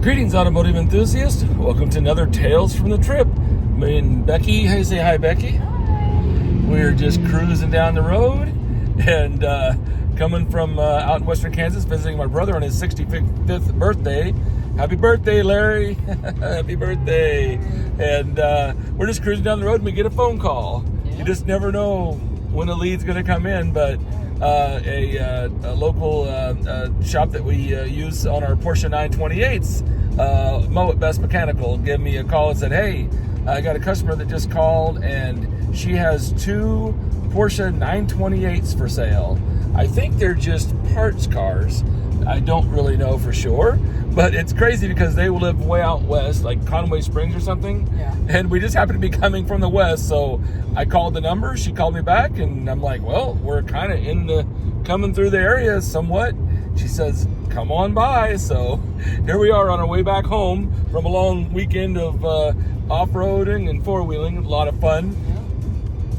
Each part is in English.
Greetings, automotive enthusiasts. Welcome to another Tales from the Trip. Me and Becky. Hey, say hi, Becky. Hi. We're just cruising down the road and coming from out in western Kansas, visiting my brother on his 65th birthday. Happy birthday, Larry. Happy birthday. And we're just cruising down the road and we get a phone call. Yeah. You just never know when a lead's going to come in, but a local shop that we use on our Porsche 928s, Mo at Best Mechanical, gave me a call and said, hey, I got a customer that just called and she has two Porsche 928s for sale. I think they're just parts cars. I don't really know for sure, but it's crazy because they live way out west, like Conway Springs or something. Yeah. And we just happen to be coming from the west, so I called the number. She called me back, and I'm like, well, we're kind of coming through the area somewhat. She says, come on by. So here we are on our way back home from a long weekend of off-roading and four-wheeling. A lot of fun.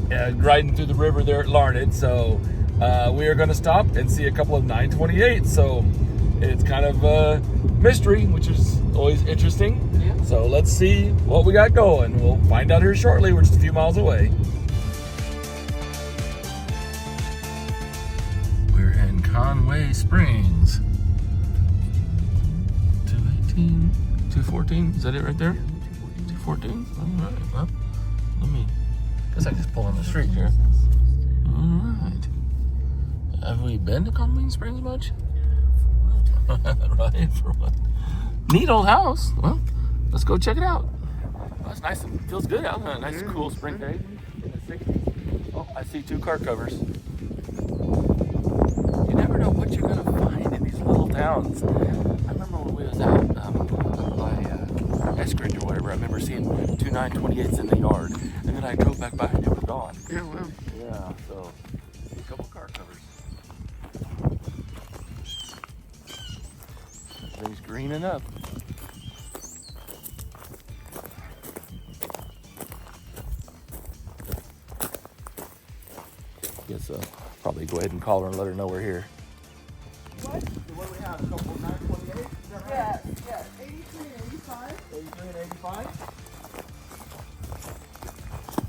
Yeah. Riding through the river there at Larned. So we are going to stop and see a couple of 928s. So it's kind of a mystery, which is always interesting. Yeah. So let's see what we got going. We'll find out here shortly. We're just a few miles away. We're in Conway Springs. 218, 214. Is that it right there? 214. All right. Well, guess I can just pull on the street here. All right. Have we been to Conway Springs much? Right, for what? Neat old house. Well, let's go check it out. Well, that's nice. It feels good out. A nice, cool spring day in the 60s. Oh, I see two car covers. You never know what you're going to find in these little towns. I remember when we was out by Eskridge or whatever, I remember seeing two 928s in the yard. And then I drove back by and it was gone. Yeah, well. Yeah, so a couple car covers. Everything's greening up. Guess probably go ahead and call her and let her know we're here. What? What do we have? A couple of 928? Yes, yes. 83 and 85. 83 and 85?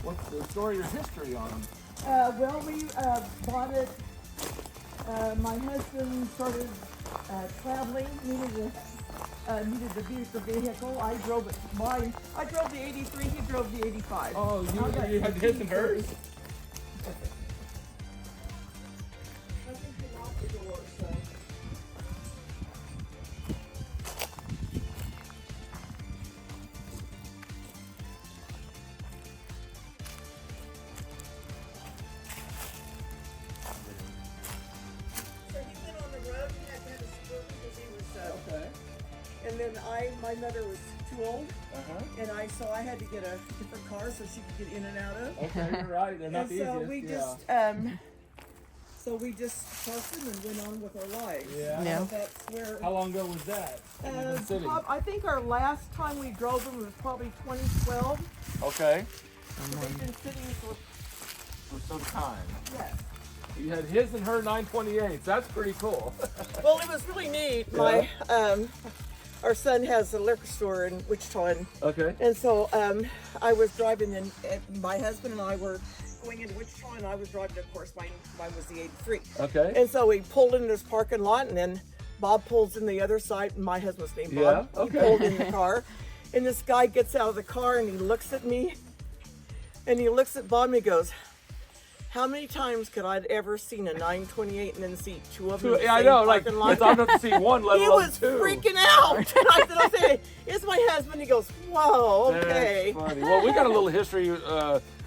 What's the story or history on them? Well, we bought it. My husband started traveling, needed the vehicle. I drove it. I drove the 83. He drove the 85. Oh, you had his and hers? I think he locked the door, so. And then my mother was too old, and so I had to get a different car so she could get in and out of. Okay, you're right. They're not the easiest. So we just parked them and went on with our lives. Yeah. That's where. How long ago was that? In the city? I think our last time we drove them was probably 2012. Okay. So they've been sitting For some time. Yes. You had his and her 928s. That's pretty cool. Well, it was really neat. Yeah. Our son has a liquor store in Wichita, and so I was driving, and my husband and I were going into Wichita, and I was driving. Of course, mine was the 83. Okay. And so we pulled into this parking lot, and then Bob pulls in the other side. And my husband's named Bob. Yeah. Okay. He pulled in the car, and this guy gets out of the car, and he looks at me, and he looks at Bob, and he goes, how many times could I have ever seen a 928 and then see two of them? Yeah, I know. Like, it's hard enough to see one, let alone two. He was freaking out. And I said, it's my husband. He goes, whoa, okay. That's funny. Well, we got a little history with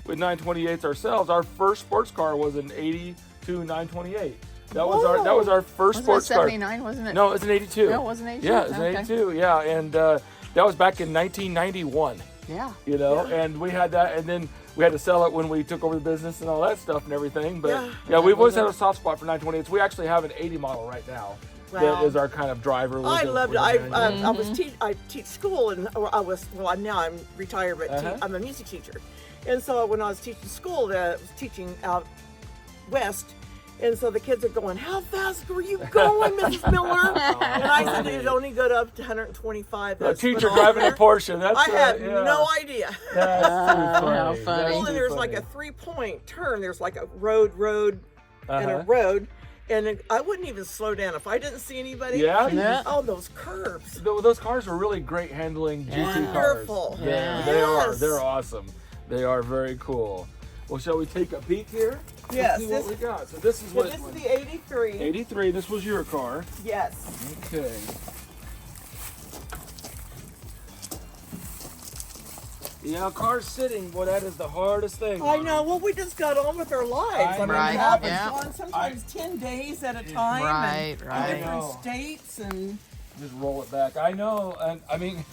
928s ourselves. Our first sports car was an 82 928. That was our first sports car. 79, wasn't it? No, it was an 82. No, it wasn't 82. Yeah, it was an 82. Yeah, and that was back in 1991. Yeah. You know, and we had that, and then we had to sell it when we took over the business and all that stuff and everything. But yeah, we've always had a soft spot for 928s. We actually have an 80 model right now. Wow. That is our kind of driver. I loved it. I teach school, and now I'm retired, but I'm a music teacher. And so when I was teaching school, I was teaching out west, And so the kids are going, how fast were you going, Mrs. Miller? And I said it only got up to 125. A teacher driving a Porsche. That's I had no idea. That's too funny. How funny. Well, and there's like a 3-point turn. There's like a road, and a road. And I wouldn't even slow down if I didn't see anybody. Yeah. Oh, those curves. Those cars are really great handling GT cars. Wonderful. Yeah, they are. They're awesome. They are very cool. Well, shall we take a peek here? Yes. Let's see what we got. So this is what. This is the 83. 83. This was your car. Yes. Okay. Yeah, cars sitting, boy, that is the hardest thing. I know. Well, we just got on with our lives. I mean, Right, we have been yeah. gone sometimes 10 days at a time. Right, right. In different I know. states and. Just roll it back. I know, and I mean,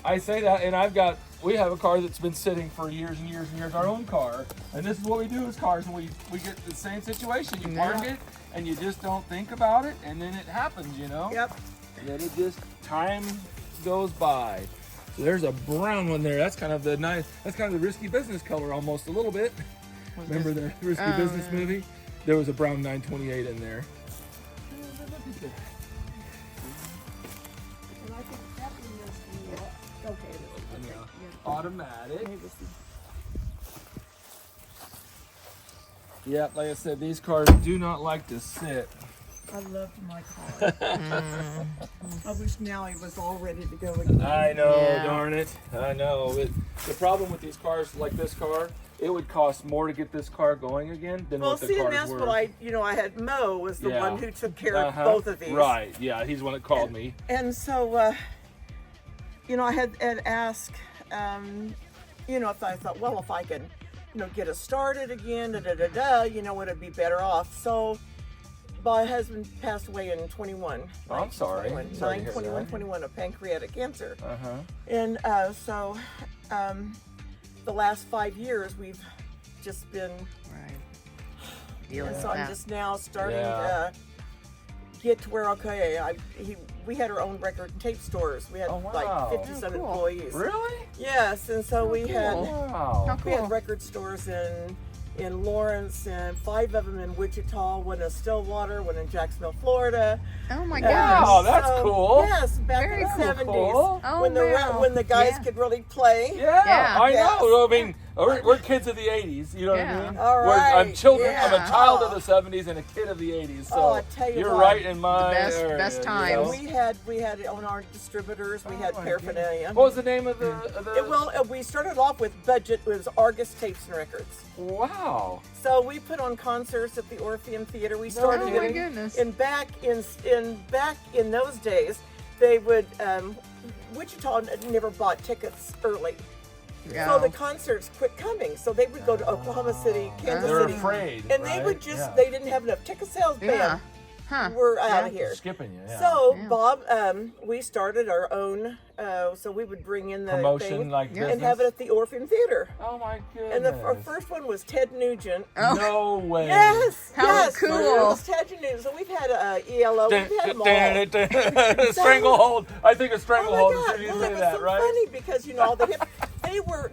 I say that, and we have a car that's been sitting for years and years and years, our own car, and this is what we do as cars, and we get the same situation. You park it, and you just don't think about it, and then it happens, you know? Yep. And then it just, time goes by. So there's a brown one there. That's kind of the risky business color almost a little bit. Remember the risky business movie? There was a brown 928 in there. And I think that one is the, okay. Automatic. Yeah, like I said, these cars do not like to sit. I loved my car. I wish now he was all ready to go again. I know, Yeah. darn it. I know. The problem with these cars, like this car, it would cost more to get this car going again than Well, what the see, cars and that's were. what I had Mo was the Yeah. one who took care of both of these. Right, yeah, he's the one that called me. And so, I had asked, if I thought, well, if I could, get us started again, would it be better off? So, my husband passed away in 21. Oh, I'm sorry. 9/21/21 of pancreatic cancer. Uh-huh. And so, the last 5 years, we've just been, Right. and Dealing with so I'm that. just now starting Yeah. to get to where, we had our own record and tape stores. We had Oh, wow. like 50-some Oh, cool. employees. Really? Yes, and so we had Wow. How we cool. had record stores in Lawrence, and 5 of them in Wichita, one in Stillwater, one in Jacksonville, Florida. Oh my goodness. Wow, that's So, cool. Yes, back Very in the cool. 70s, Cool. Oh, when wow. when the guys Yeah. could really play. Yeah, I Yes. know. I mean, we're kids of the 80s, you know what Yeah. I mean? All I'm right, children. I'm a yeah. child of the 70s and a kid of the 80s. So Oh, I tell you you're what. right in my best- area, best you times. know? We had on our distributors. We had Oh, my paraphernalia. What was the name of the? We started off with budget. It was Argus Tapes and Records. Wow. So we put on concerts at the Orpheum Theater. We started Oh my goodness. back in those days, they would Wichita never bought tickets early. Yeah. So the concerts quit coming. So they would go to Oklahoma City, Kansas They're City, afraid. and they right? would just Yeah. they didn't have enough ticket sales. Yeah. Bam, Huh. we're out of here. Skipping you. Yeah. So Yeah. Bob, we started our own. So we would bring in the Promotion thing like Yeah. and have it at the Orpheum Theater. Oh my goodness. And our first one was Ted Nugent. Oh. No way. Yes, How yes, cool. It was Ted Nugent. So we've had ELO, we've had them all. Stranglehold. I think of Oh Stranglehold. my as God! soon as you Well, say it was that, so right? funny because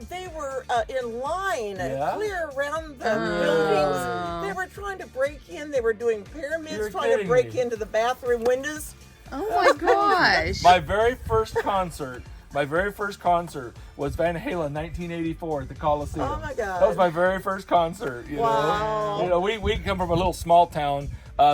they were in line, Yeah? clear around the buildings. They were trying to break in. They were doing pyramids, You're trying to kidding break me. into the bathroom windows. Oh my gosh. My very first concert was Van Halen 1984 at the Coliseum. Oh my God. That was my very first concert. Wow. You know, we come from a little small town,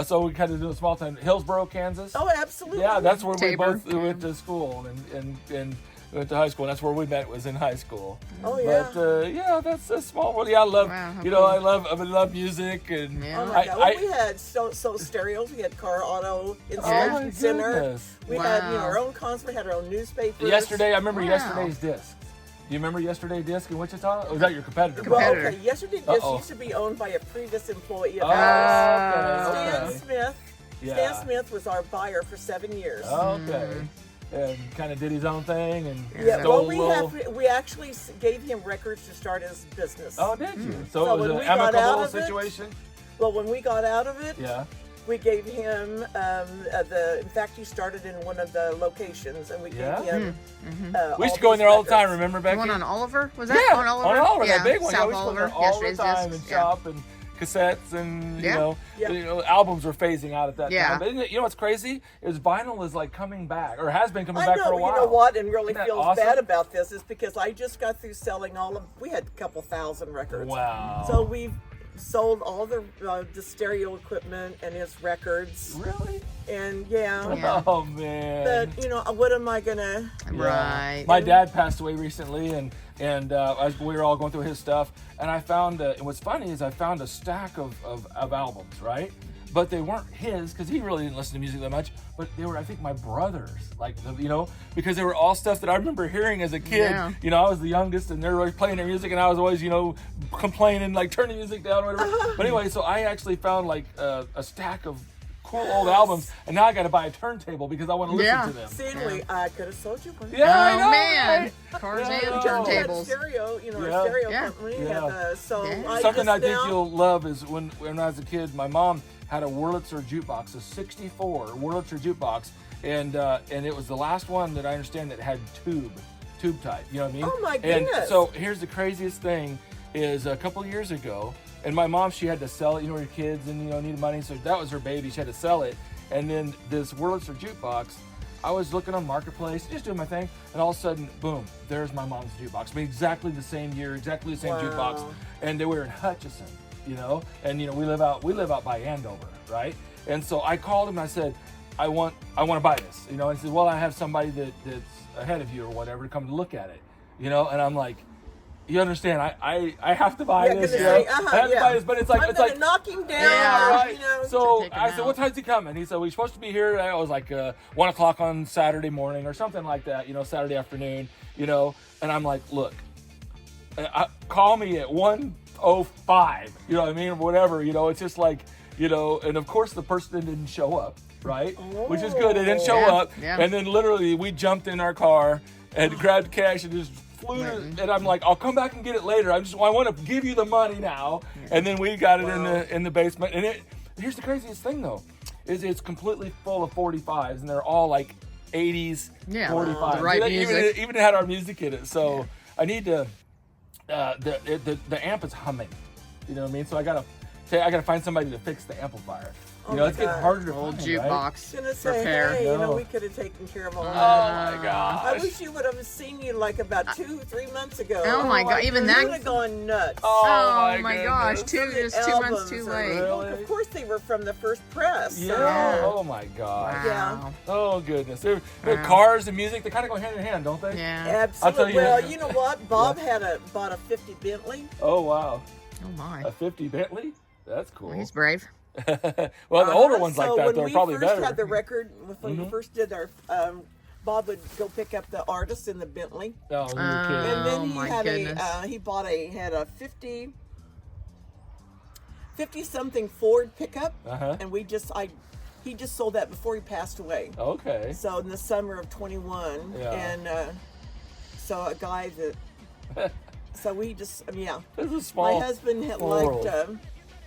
so we kind of do a small town, Hillsboro, Kansas. Oh, absolutely. Yeah, that's where Tabor. we both went to school and went to high school. And that's where we met, was in high school. Oh, yeah. But yeah, that's a small world. Yeah, I love Wow, how you know cool. I love music and Yeah. Oh my God! Well, I- we had so stereos. We had Car Auto oh my Inspection Center. goodness. We had Wow. our own concert. We had our own newspapers. Yesterday, I remember Wow. yesterday's disc. Do you remember yesterday disc in Wichita? Or was that your competitor? Well, Competitor. okay. Yesterday, this Uh-oh. used to be owned by a previous employee of Oh, ours. okay, Stan okay. Smith. Yeah. Stan Smith was our buyer for 7 years. Okay. And kind of did his own thing and Yeah, stole well, a little. we actually gave him records to start his business. Oh, did you? So So it was when an we got out amicable of it- situation? Well, when we got out of it, Yeah. we gave him in fact, he started in one of the locations, and we Yeah? gave him. We used to go in there all the time, remember, The Becky? one on Oliver? Was that yeah, on Oliver? on Oliver, yeah. that big one. South Yeah, we used to go Oliver. there all Yesterday's the time discs. and Yeah. shop and cassettes and Yeah. albums were phasing out at that Yeah. time. But you know what's crazy is vinyl is like coming back, or has been coming I back know, for a while. you know what, and really Isn't that feels awesome? bad about this is because I just got through selling we had a couple thousand records. Wow. So we've sold all the stereo equipment and his records. Really? And Yeah. Oh man. but you know, what am I gonna? Right. My dad passed away recently, and we were all going through his stuff, and I found and what's funny is I found a stack of albums, right? But they weren't his because he really didn't listen to music that much. But they were, I think, my brother's, because they were all stuff that I remember hearing as a kid. Yeah. You know, I was the youngest, and they were always playing their music, and I was always, complaining, like turning music down or whatever. But anyway, so I actually found like a stack of cool old albums, and now I got to buy a turntable because I want to listen to them. See, I could have sold you one. Yeah, I Oh know, man, right? cars Yeah, and I know. turntables. Stereo, Yeah. a stereo Yeah. company. Yeah. And, so Yeah. I Something just I think now, you'll love is when I was a kid, my mom had a Wurlitzer jukebox, a '64 Wurlitzer jukebox, and it was the last one that I understand that had tube type. You know what I mean? Oh my And goodness. so here's the craziest thing: is a couple years ago, and my mom, she had to sell it. Her kids and needed money, so that was her baby. She had to sell it, and then this Wurlitzer jukebox. I was looking on Marketplace, just doing my thing, and all of a sudden, boom, there's my mom's jukebox. I mean, exactly the same year, exactly the same jukebox, and they were in Hutchinson, and we live out by Andover, right? And so I called him and I said, I want to buy this, and he said, well, I have somebody that's ahead of you or whatever to come to look at it, and I'm like, you understand? I have to buy this. I have to buy this, but it's like I'm gonna knock him down. Yeah, right. So Take him I said, out. what time's he coming? He said, we're supposed to be here. I was like 1 o'clock on Saturday morning or something like that, Saturday afternoon, and I'm like, look, call me at 1:05, you know what I mean? Or whatever, it's just like, and of course the person didn't show up, right? Which is good. They didn't show up. Yeah. And then literally we jumped in our car and grabbed cash and just flew to, and I'm like, I'll come back and get it later. I want to give you the money now. And then we got it in the basement. And here's the craziest thing though, is it's completely full of 45s, and they're all like 80s 45s. the right music. Even had our music in it. So I need to the amp is humming. You know what I mean? So I gotta find somebody to fix the amplifier. It's getting harder to Old find, jukebox. I was gonna say, repair. hey, No. we could have taken care of all Right? that. Oh my gosh. I wish you would have seen you like about 2-3 months ago. Oh my God, even you that- would have gone nuts. Oh my gosh, goodness. just 2 months too Albums are- late. Really? Of course, they were from the first press. Yeah. Yeah. Oh my god. Wow. Oh goodness. The Wow. cars and music, they kind of go hand in hand, don't they? Yeah. Absolutely. I'll tell you- Well, you know what? Bob bought a 50 Bentley. Oh wow. Oh my. A 50 Bentley? That's cool. Well, he's brave. Well, the older ones So like that, they're probably when we first better. had the record, when we first did our, Bob would go pick up the artist in the Bentley. Oh, little kid. And then Oh, he my had goodness. had a 50 something Ford pickup, Uh-huh. and he just sold that before he passed away. Okay. So in the summer of 21, Yeah. and so a guy that, so we just, This is small. my husband had world. liked,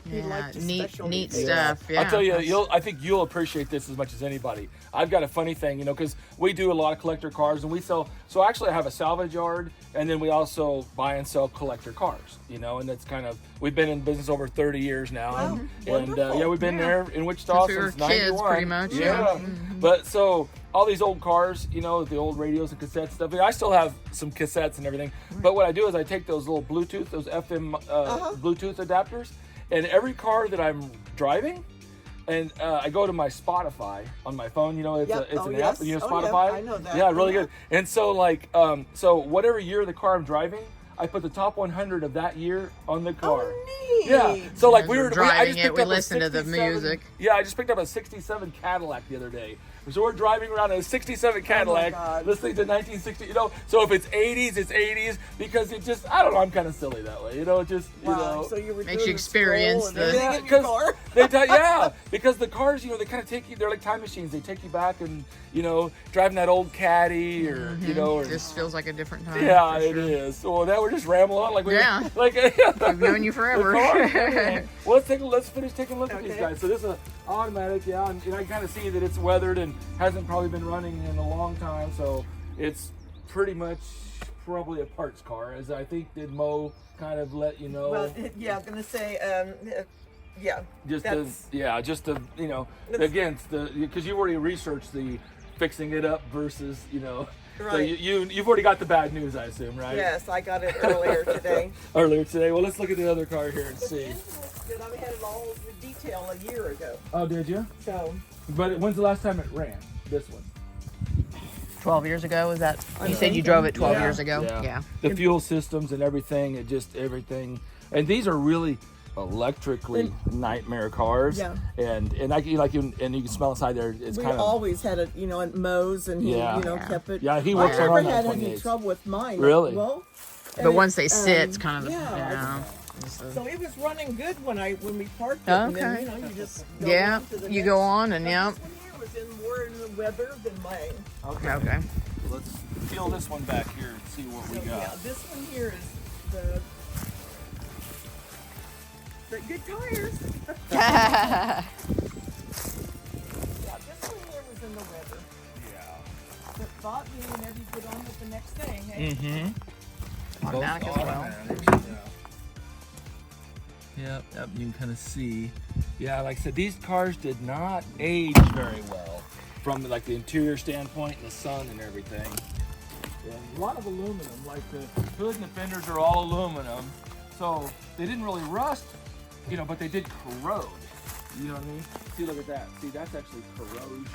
he Yeah, liked his neat specialty things. stuff. Yeah. I'll tell you, That's- I think you'll appreciate this as much as anybody. I've got a funny thing, because we do a lot of collector cars, and we sell. So actually, I have a salvage yard, and then we also buy and sell collector cars. And it's kind of, we've been in business over 30 years now, Wow, and wonderful. we've been there in Wichita Since we were since kids, 91. pretty much, Yeah. yeah. But so all these old cars, the old radios and cassette stuff. I still have some cassettes and everything. But what I do is I take those little Bluetooth, those FM Bluetooth adapters. And every car that I'm driving, and I go to my Spotify on my phone. It's Yep. it's Oh, an yes. app. You know Oh, Spotify? yeah. I know that. Yeah, really Yeah. good. And so so whatever year the car I'm driving, I put the top 100 of that year on the car. Oh, neat. Yeah. So like As we we're were I driving just it, picked we up a listen to the 67 music. Yeah, I just picked up a '67 Cadillac the other day. So we're driving around in a '67 Cadillac, God. listening to 1960. So if it's '80s, it's '80s because it just I don't know. I'm kind of silly that way. It just Wow. So you were Makes doing you the experience scroll and the- everything in your car. because the cars, they kind of take you. They're like time machines. They take you back and driving that old Caddy or or Just feels like a different time. yeah, for it sure. is. So now we're just rambling on like we Yeah. like I've known you forever. the car, yeah. Well, let's finish taking a look at these Okay. guys. So this is an automatic, yeah, and I kind of see that it's weathered and hasn't probably been running in a long time. So it's pretty much probably a parts car, as I think did Mo kind of let you know. Well, yeah, I'm gonna say, yeah. Just that's- just to against the, because you already researched the fixing it up versus so Right. you've already got the bad news, I assume, right? Yes, I got it earlier today. Earlier today. Well, let's look at the other car here and But the see. engine looks good. I had it all in detail a year ago. Oh, did you? So But when's the last time it ran? This one. 12 years ago, was that? I You said you think drove so. it 12 Yeah. years ago? Yeah. The fuel systems and everything, everything. And these are really electrically nightmare cars. Yeah. And you can smell inside there. It's we kind of. always had it, at Moe's, and he, Yeah. kept it. Yeah, he I works never on had that any 28. trouble with mine. Really? Well, But once they sit, it's kind of, So it was running good when we parked it. Okay. And then, you just go Yeah, on to the you next. go on and yeah. This one here was more in the weather than mine. Okay. Let's peel this one back here and see what we So, got. yeah, this one here is the good tires. Yeah, this one here was in the weather. Yeah. But Bob, whenever you get on with the next thing, hey? Mm-hmm. Automatic as well. Yep, you can kind of see. Yeah, like I said, these cars did not age very well from like the interior standpoint, and the sun and everything. And a lot of aluminum, like the hood and the fenders are all aluminum, so they didn't really rust, but they did corrode. You know what I mean? See, look at that. See, that's actually corrosion,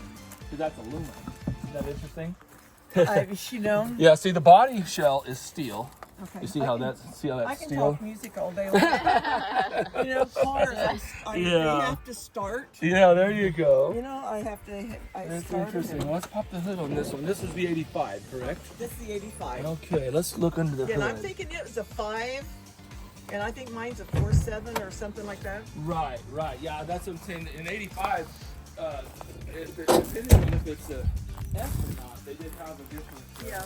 because that's aluminum. Isn't that interesting? Yeah. Yeah. See, the body shell is steel. Okay. You see how that's I steel? can talk music all day long. Cars, they have to start. Yeah, there you go. I have to. That's started interesting. it. Well, let's pop the hood on this one. This is the 85, correct? This is the 85. Okay, let's look under the Yeah, and I'm hood. thinking it was a 5, and I think mine's a 4.7 or something like that. Right. Yeah, that's what I'm saying. In 85, depending on if it's a S or not, they did have a different. Yeah.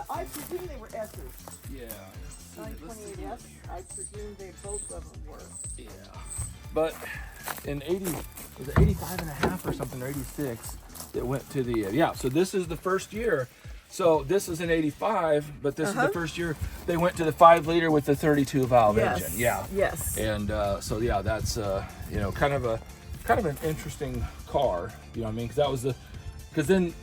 I presume they were S's. Yeah. 928S. I presume they both of them were. Yeah. But in 80, was it 85 and a half or something, or 86, it went to the, so this is the first year. So this is an 85, but this is the first year they went to the 5-liter with the 32 valve engine. Yeah. Yes. And that's kind of an interesting car. You know what I mean? Because then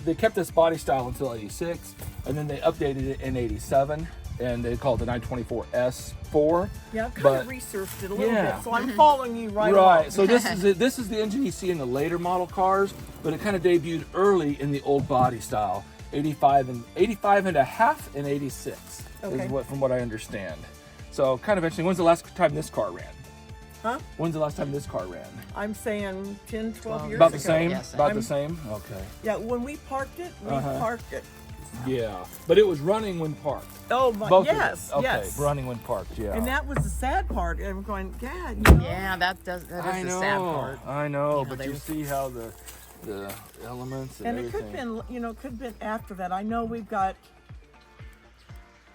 they kept this body style until 86, and then they updated it in 87, and they called it the 924S4. Yeah, I've kind but- of researched it a little Yeah. bit, so I'm following you right Right. along. So this is it. This is the engine you see in the later model cars, but it kind of debuted early in the old body style, 85 and a half and 86 Okay. is from what I understand. So kind of interesting. When's the last time this car ran? Huh? When's the last time this car ran? I'm saying 10, 12 years About ago. the same. yes. About the same. Okay. Yeah, when we parked it, parked it. Yeah, but it was running when parked. Oh, my, Both yes, of them. Okay, yes. running when parked. Yeah. And that was the sad part. I'm going, God, Yeah, that is the sad part. I know, but they you was- see how the elements and And it everything. could have been, could have been after that. I know we've got,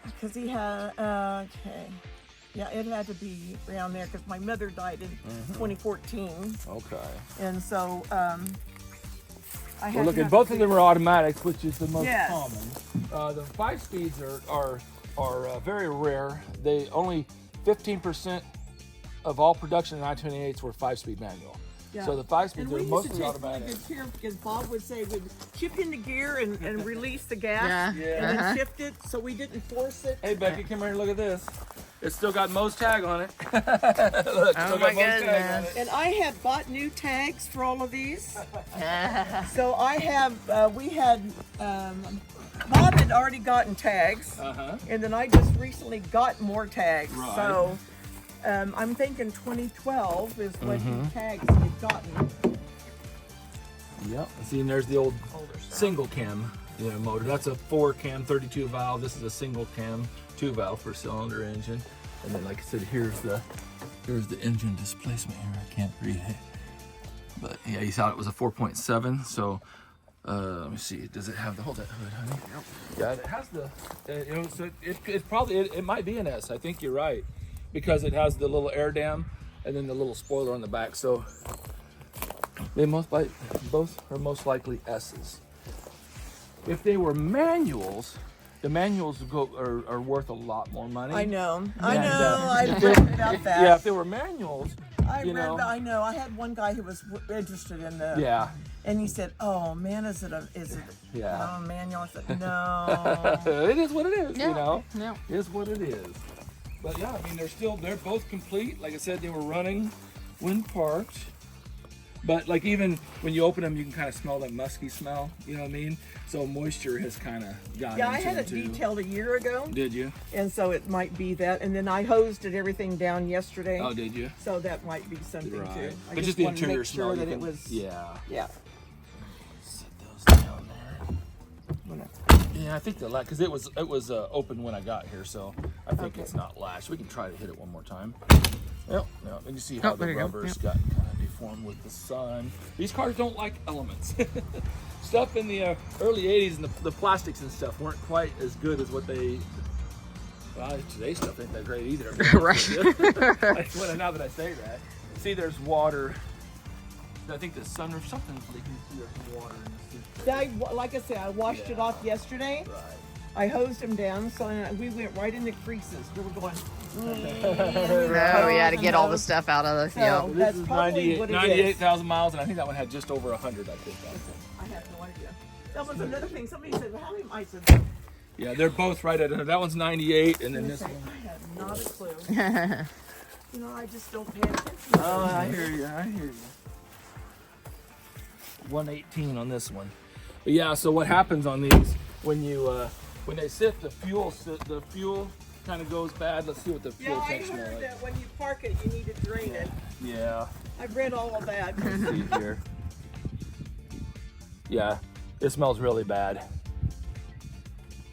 because he had, okay. Yeah, it had to be around there because my mother died in 2014. Okay. And so, I had Well, look, to at have both to of them are automatics, which is the most Yes. common. The 5-speeds are very rare. They only 15% of all production in 928s were 5-speed manual. Yeah. So the 5-speeds And we are used mostly to take automatic. really good care because Bob would say we'd shift into gear and release the gas Yeah. and then shift it so we didn't force it. Hey Becky, come here and look at this. It's still got Mo's tag on it. Look, still got my Mo's tag on goodness. it. And I had bought new tags for all of these. So I have, Bob had already gotten tags. Uh-huh. And then I just recently got more tags. Right. So I'm thinking 2012 is when Mm-hmm. the tags had gotten. Yep. See, and there's the old single cam motor. That's a 4-cam 32 valve. This is a single cam 2 valve for cylinder engine. And then, like I said, here's the engine displacement here. I can't read it, but yeah, you saw it was a 4.7. So let me see. Does it have the hold that hood, honey? Nope. Yeah, it has the. So it's probably it might be an S. I think you're right, because it has the little air dam and then the little spoiler on the back. So they both are most likely S's. If they were manuals, the manuals are worth a lot more money. I know. I read about that. Yeah, if they were manuals, I know. I had one guy who was interested in the. Yeah. And he said, "Oh man, is it Yeah. manual?" I said, "No." It is what it is. Yeah. You know. Yeah. It is what it is. But yeah, I mean, they're both complete. Like I said, they were running when parked. But like even when you open them, you can kind of smell that musky smell. You know what I mean? So moisture has kind of gotten Yeah, I into had them it too. detailed a year ago, Did you? and so it might be that. And then I hosed everything down yesterday. Oh, did you? So that might be something Right. too. I But just the wanted to interior make smell. sure that you it can- was. Yeah. Yeah. Set those down there. When Yeah, I think the because it was open when I got here, so I think Okay. it's not lashed. We can try to hit it one more time. Yep, no, and you see Oh, how there the you go. rubber's Yep. got kind of deformed with the sun. These cars don't like elements. Stuff in the early '80s and the plastics and stuff weren't quite as good as what they. Well, today's stuff ain't that great either. Right. Well, now that I say that, see, there's water. I think the sunroof, something's leaking. There's some water in the like I said, I washed it off yesterday. Right. I hosed them down, so we went right in the creases. We were going. Oh yeah, to get all the stuff out of the. So Yeah. that's This is probably what it is. 98,000 miles, and I think that one had just over 100. I think. I have no idea. That was another thing. Somebody said, "Well, how many?" I said, Yeah, they're both right at 100. That one's 98, and then this I one. have not a clue. You know, I just don't pay attention. Oh, I hear you. I hear you. 118 on this one. But yeah, so what happens on these when they sit, the fuel kind of goes bad. Let's see what the fuel Yeah, I tank smells heard like. that when you park it, you need to drain it. Yeah. I've read all of that. Let's see here. Yeah, it smells really bad.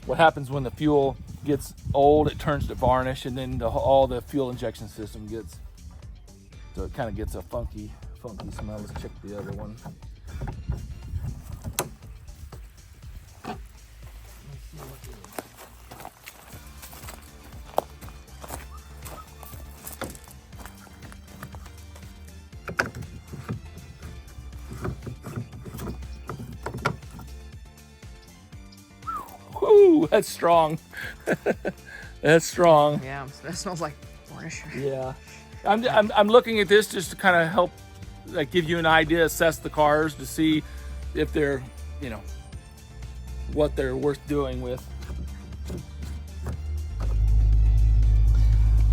What happens when the fuel gets old, it turns to varnish, and then all the fuel injection system gets, so it kind of gets a funky smell. Let's check the other one. Whoo, that's strong. That's strong. Yeah, that smells like varnish. Yeah, I'm looking at this just to kind of help, like, give you an idea, assess the cars to see if they're, you know, what they're worth doing with.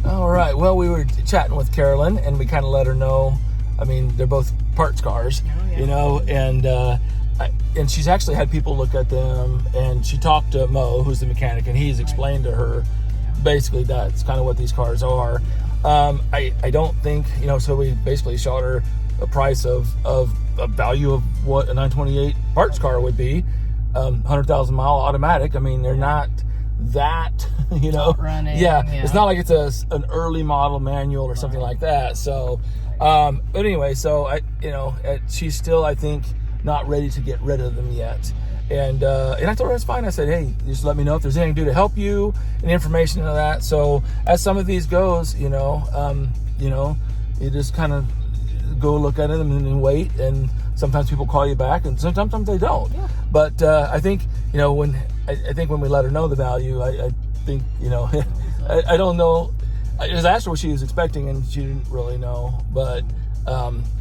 All right. Well, we were chatting with Carolyn, and we kind of let her know. I mean, they're both parts cars, you know, and she's actually had people look at them, and she talked to Mo, who's the mechanic, and he's explained to her basically that's kind of what these cars are. I don't think, you know, so we basically shot her a price of a value of what a 928 parts car would be, 100,000 mile automatic. I mean, they're not that, you know, running, yeah, it's not like it's an early model manual or something like that. So, but anyway, so she's still, I think, not ready to get rid of them yet. And I told her it's fine. I said, hey, just let me know if there's anything to do to help you and information and that. So as some of these goes, you just kind of go look at them and then wait. And sometimes people call you back, and sometimes they don't. Yeah. But I think, when we let her know the value, I think, I don't know. I just asked her what she was expecting, and she didn't really know. But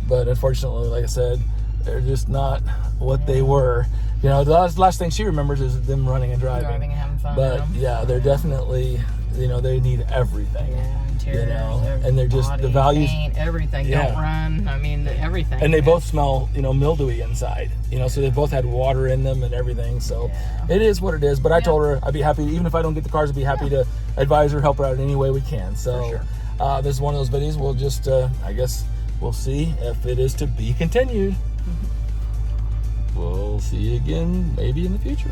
unfortunately, like I said, they're just not what they were. The last thing she remembers is them running and driving. Driving and having fun. But yeah, they're definitely, they need everything. Yeah, interiors, and they're just body, the values. paint, everything. Yeah. Don't run. I mean, everything. And they both smell, mildewy inside. So they both had water in them and everything. So it is what it is. But I told her I'd be happy, even if I don't get the cars, I'd be happy to advise her, help her out in any way we can. So this is one of those videos. We'll just, I guess, we'll see if it is to be continued. We'll see you again maybe in the future.